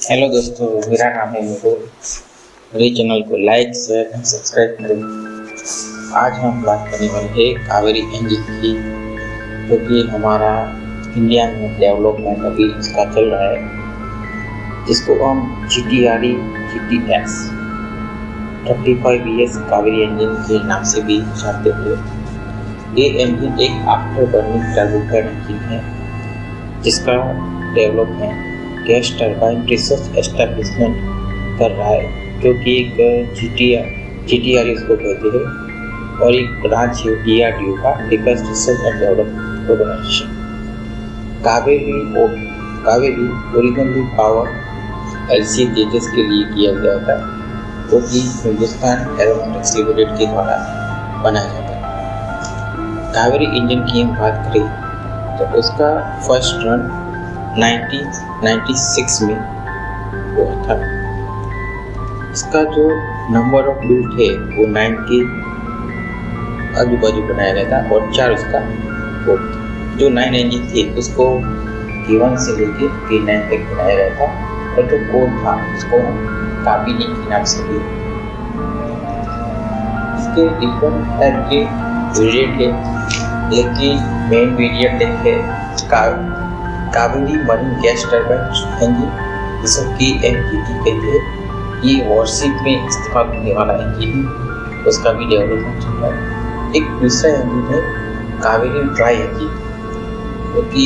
Hello दोस्तों, मेरा नाम है मेहुल। मेरे चैनल को लाइक शेयर एंड सब्सक्राइब करें। आज हम बात करने वाले हैं कावेरी इंजन की, जो कि हमारा इंडिया में डेवलपमेंट अभी इसका चल रहा है, जिसको हम GTRE GTX 35ES Kaveri engine के नाम से भी जानते हैं। ये इंजन एक आफ्टर बर्निंग टर्बोफैन इंजन है, जिसका development gas turbine research establishment कर रहा है, जो कि एक GTRE इसको कहते हैं और एक ब्रांच है DRDO का, defence research and development organisation. Kaveri originally power LCA Tejas के लिए किया गया था, जो कि हिंदुस्तान एरोनॉटिक्स लिमिटेड के द्वारा बनाया जाता है। कावेरी इंजन की हम बात करें तो उसका फर्स्ट रन 1996 में हुआ था। इसका जो नंबर ऑफ बिल्ड है वो 9 के आजू बाजू बनाया गया था और 4 उसका कोड था। जो 9 इंजन थे उसको K1 से लेके K9 तक बनाया गया था और जो कोड था उसको हम काबिनी के नाम से भी। इसके डिफरेंट टाइप के वेरिएंट है। एक की मेन वेरिएंट है Kaveri marine gas turbine engine, जिसको KMGT कहते हैं। ये वॉरशिप में इस्तेमाल होने वाला इंजन है, उसका भी डेवलपमेंट चल रहा है। एक दूसरा इंजन है कावेरी ड्राई इंजन, जो कि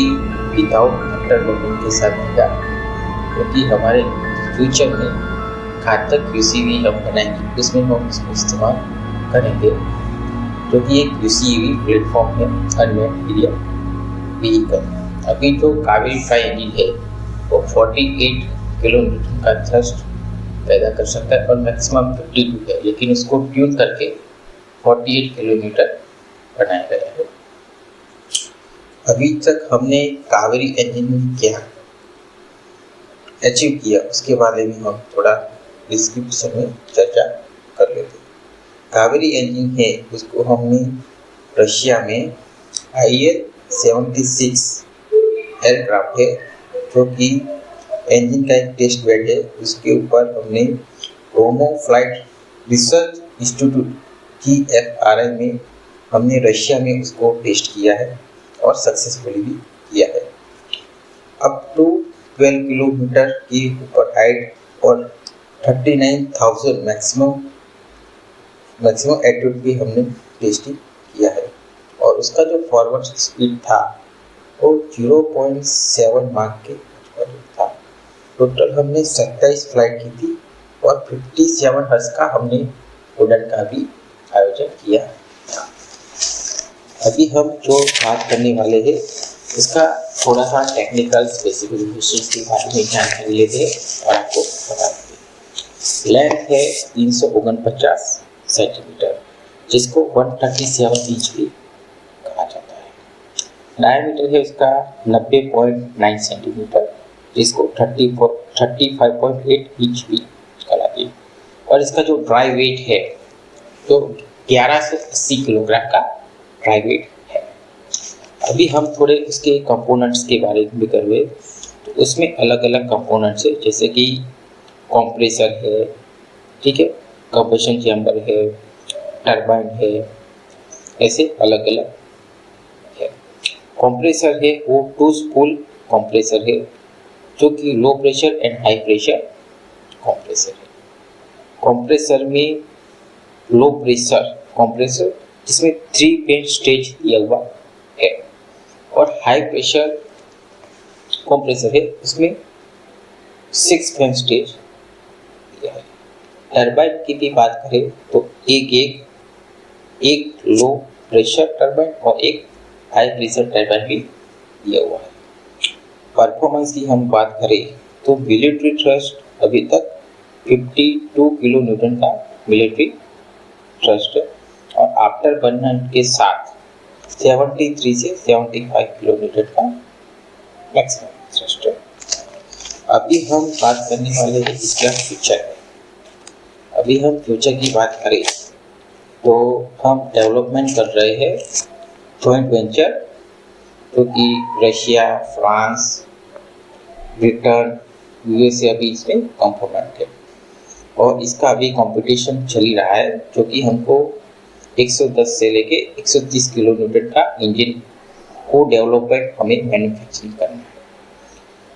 विदाउट आफ्टर बर्निंग के साथ रहेगा, क्योंकि हमारे फ्यूचर में घातक UCV हम बनाएंगे, उसमें हम इसको इस्तेमाल करेंगे, जो कि एक UCV प्लेटफॉर्म है, अनमैन्ड एरिया व्हीकल। अभी जो कावेरी ड्राई इंजन है वो 48 किलोमीटर का थ्रस्ट पैदा कर सकता है और मैक्सिमम 52 है, लेकिन उसको ट्यून करके 48 किलोमीटर बनाया गया है। अभी तक हमने कावेरी इंजन में क्या अचीव किया उसके बारे में हम थोड़ा डिस्क्रिप्शन में चर्चा कर लेते हैं। कावेरी इंजन है उसको हमने रशिया में IL-76 एयरक्राफ्ट है, जो कि इंजन का एक टेस्ट बेड है। उसके ऊपर हमने रोमो फ्लाइट रिसर्च इंस्टीट्यूट TFRI में हमने रशिया में उसको टेस्ट किया है और सक्सेसफुली भी किया है। अप टू 12 किलोमीटर की ऊपर हाइट और 39,000 मैक्सिमम एल्टीट्यूड भी हमने टेस्टिंग किया है और उसका जो फॉरवर्ड स्पीड था वो 0.7 मार्क के था। टोटल हमने 27 फ्लाइट की थी और 57 हर्ट्ज का हमने उड़ान का भी आयोजन किया था। अभी हम जो बात करने वाले हैं इसका थोड़ा सा टेक्निकल स्पेसिफिकेशंस के बारे में जानकारी लेते हैं और आपको बताते हैं। लेंथ है 349 सेंटीमीटर, जिसको 137 इंच भी कहा जाता है। डायमीटर है उसका 90.9 सेंटीमीटर, जिसको 35.8 इंच भी कहलाती है। और इसका जो ड्राई वेट है तो 11 से 80 किलोग्राम का ड्राई वेट है। अभी हम थोड़े इसके कंपोनेंट्स के बारे में कर रहे, तो उसमें अलग अलग कंपोनेंट्स है, जैसे कि कंप्रेसर है, ठीक है, कंप्रेशन चैम्बर है, टरबाइन है, ऐसे अलग अलग है। कंप्रेसर है वो 2 स्पूल कंप्रेसर है, जो कि low pressure and high pressure compressor है। कंप्रेसर में लो प्रेशर कंप्रेसर जिसमें 3 फेज स्टेज दिया हुआ है और हाई प्रेशर कंप्रेसर है उसमें 6 फेज स्टेज दिया है। टरबाइन की भी बात करें तो एक लो प्रेशर टरबाइन और एक हाई प्रेशर टरबाइन भी दिया हुआ है। परफॉर्मेंस की हम बात करें तो मिलिट्री थ्रस्ट अभी तक 52 किलो न्यूटन का मिलिट्री थ्रस्ट है और आफ्टर बर्निंग के साथ 73 से 75 किलो न्यूटन का मैक्सिमम थ्रस्ट है। अभी हम बात करने वाले हैं इसका फ्यूचर है। अभी हम फ्यूचर की बात करें तो हम डेवलपमेंट कर रहे हैं जॉइंट वेंचर, जो कि रशिया, फ्रांस, ब्रिटेन यूएसए अभी इसमें कंपोनेंट है और इसका अभी कंपटीशन चल ही रहा है, जो कि हमको 110 से लेके 130 किलो न्यूटन का इंजन को डेवलपमेंट हमें मैन्युफैक्चरिंग करना है।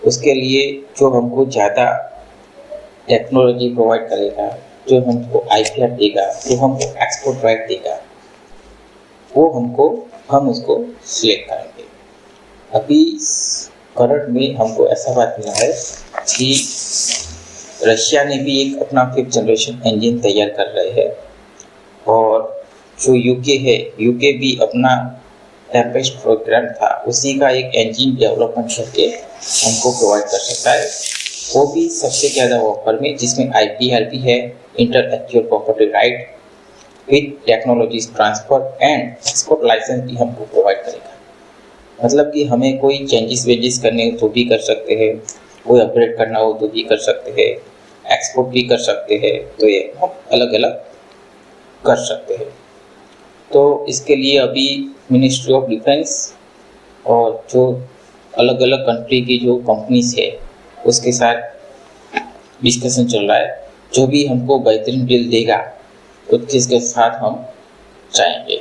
उसके लिए जो हमको ज़्यादा टेक्नोलॉजी प्रोवाइड करेगा, जो हमको आईपीआर देगा, जो हमको एक्सपोर्ट राइट देगा, वो हम उसको सिलेक्ट करेंगे। अभी करंट में हमको ऐसा बात मिला है कि रशिया ने भी एक अपना 5th जनरेशन इंजन तैयार कर रहे हैं और जो यूके है, यूके भी अपना टेम्पेस्ट प्रोग्राम था, उसी का एक इंजन डेवलपमेंट करके हमको प्रोवाइड कर सकता है। वो भी सबसे ज़्यादा ऑफर में, जिसमें आईपीआर भी है, intellectual property right with technologies transfer and export licence भी हमको प्रोवाइड करेगा। मतलब कि हमें कोई चेंजेस वेंजेस करने हो तो भी कर सकते हैं, कोई अपग्रेड करना हो तो भी कर सकते हैं, एक्सपोर्ट भी कर सकते हैं, तो ये हम अलग अलग कर सकते हैं। तो इसके लिए अभी मिनिस्ट्री ऑफ डिफेंस और जो अलग अलग कंट्री की जो कंपनीज है उसके साथ डिस्कशन चल रहा है। जो भी हमको बेहतरीन डील देगा उसके साथ हम जाएंगे।